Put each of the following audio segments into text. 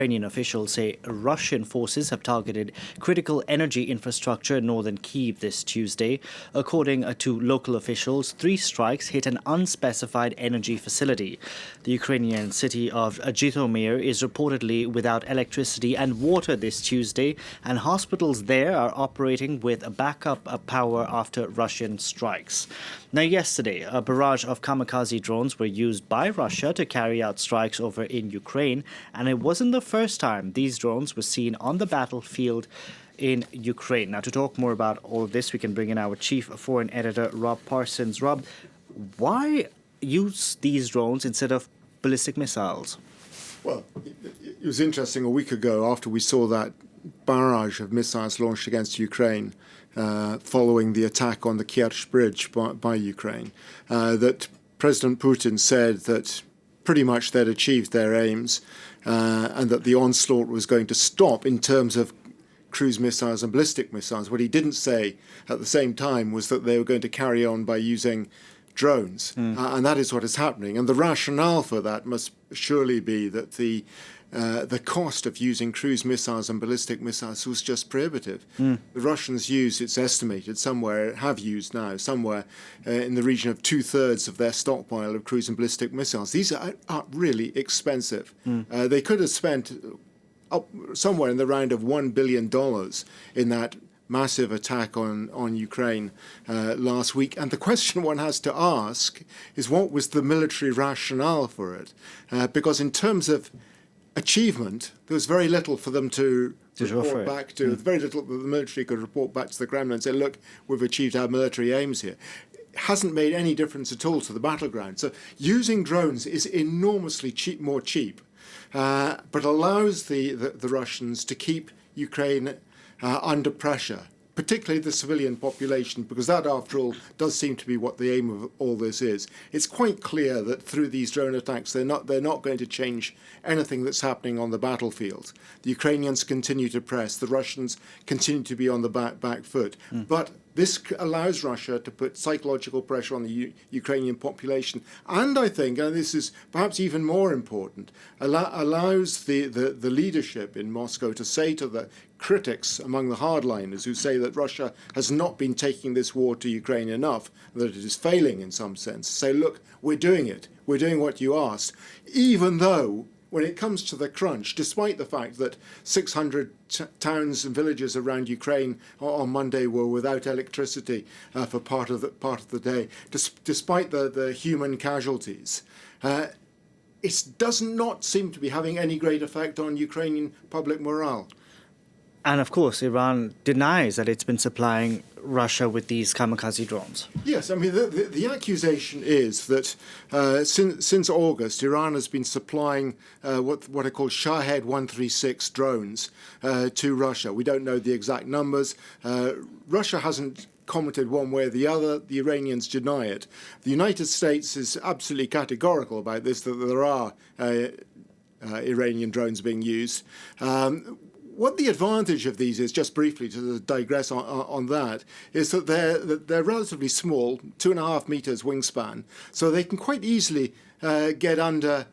Ukrainian officials say Russian forces have targeted critical energy infrastructure in northern Kyiv this Tuesday. According to local officials, 3 strikes hit an unspecified energy facility. The Ukrainian city of Zhytomyr is reportedly without electricity and water this Tuesday, and hospitals there are operating with backup power after Russian strikes. Now, yesterday, a barrage of kamikaze drones were used by Russia to carry out strikes over in Ukraine, and it wasn't the first time these drones were seen on the battlefield in Ukraine. Now, to talk more about all of this, we can bring in our chief foreign editor, Rob Parsons. Rob, why use these drones instead of ballistic missiles? Well, it was interesting a week ago after we saw that barrage of missiles launched against Ukraine following the attack on the Kerch Bridge by Ukraine, that President Putin said that pretty much they'd achieved their aims and that the onslaught was going to stop in terms of cruise missiles and ballistic missiles. What he didn't say at the same time was that they were going to carry on by using drones. And that is what is happening. And the rationale for that must surely be that the cost of using cruise missiles and ballistic missiles was just prohibitive. The Russians used, it's estimated, have used now, somewhere in the region of 2/3 of their stockpile of cruise and ballistic missiles. These are really expensive. They could have spent up somewhere in the round of $1 billion in that massive attack on Ukraine last week. And the question one has to ask is, what was the military rationale for it? Because in terms of achievement, there was very little for them to report back to. Very little that the military could report back to the Kremlin and say, look, we've achieved our military aims here. It hasn't made any difference at all to the battleground. So using drones is enormously more cheap, but allows the Russians to keep Ukraine under pressure, particularly the civilian population, because that, after all, does seem to be what the aim of all this is. It's quite clear that through these drone attacks, they're not going to change anything that's happening on the battlefield. The Ukrainians continue to press. The Russians continue to be on the back foot. But this allows Russia to put psychological pressure on the Ukrainian population. And I think, and this is perhaps even more important, allows the leadership in Moscow to say to the critics among the hardliners who say that Russia has not been taking this war to Ukraine enough, that it is failing in some sense, say, look, we're doing it. We're doing what you asked, even though when it comes to the crunch, despite the fact that 600 towns and villages around Ukraine on Monday were without electricity for part of the day, despite the human casualties, it does not seem to be having any great effect on Ukrainian public morale. And of course, Iran denies that it's been supplying Russia with these kamikaze drones. Yes, I mean, the accusation is that since August, Iran has been supplying what are called Shahed 136 drones to Russia. We don't know the exact numbers. Russia hasn't commented one way or the other. The Iranians deny it. The United States is absolutely categorical about this, that there are Iranian drones being used. What the advantage of these is, just briefly to digress on that, is that they're relatively small, 2.5 meters wingspan, so they can quite easily get under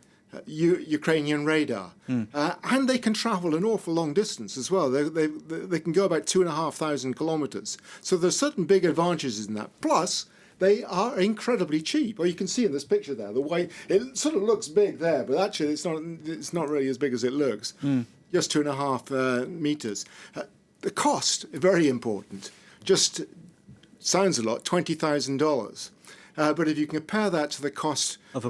Ukrainian radar, and they can travel an awful long distance as well. They can go about 2,500 kilometers. So there's certain big advantages in that. Plus, they are incredibly cheap. Well, you can see in this picture there, the way it sort of looks big there, but actually it's not really as big as it looks. Just 2.5 meters. The cost, very important. Just sounds a lot, $20,000. But if you compare that to the cost of a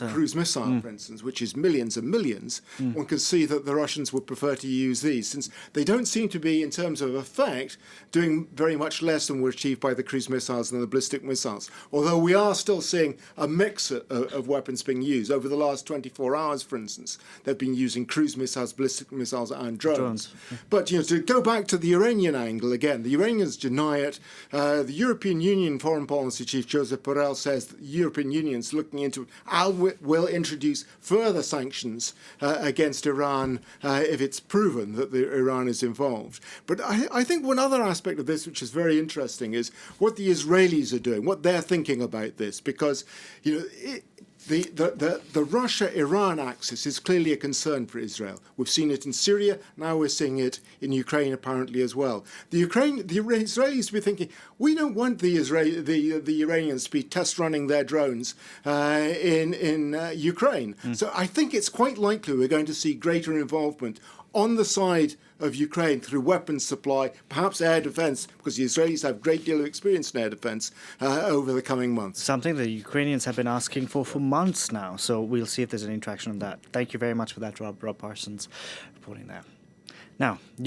cruise missile, for instance, which is millions and millions, one can see that the Russians would prefer to use these, since they don't seem to be, in terms of effect, doing very much less than were achieved by the cruise missiles and the ballistic missiles. Although we are still seeing a mix of weapons being used. Over the last 24 hours, for instance, they've been using cruise missiles, ballistic missiles, and drones. But to go back to the Iranian angle again, the Iranians deny it. The European Union Foreign Policy Chief Joseph Borrell says that the European Union's looking into will introduce further sanctions against Iran if it's proven that Iran is involved. But I think one other aspect of this, which is very interesting, is what the Israelis are doing, what they're thinking about this, because The Russia-Iran axis is clearly a concern for Israel. We've seen it in Syria. Now we're seeing it in Ukraine apparently as well. The Israelis will be thinking, we don't want the Iranians to be test running their drones in Ukraine. So I think it's quite likely we're going to see greater involvement on the side of Ukraine through weapons supply, perhaps air defense, because the Israelis have a great deal of experience in air defense over the coming months. Something the Ukrainians have been asking for months now. So we'll see if there's any traction on that. Thank you very much for that, Rob Parsons, reporting that. Now,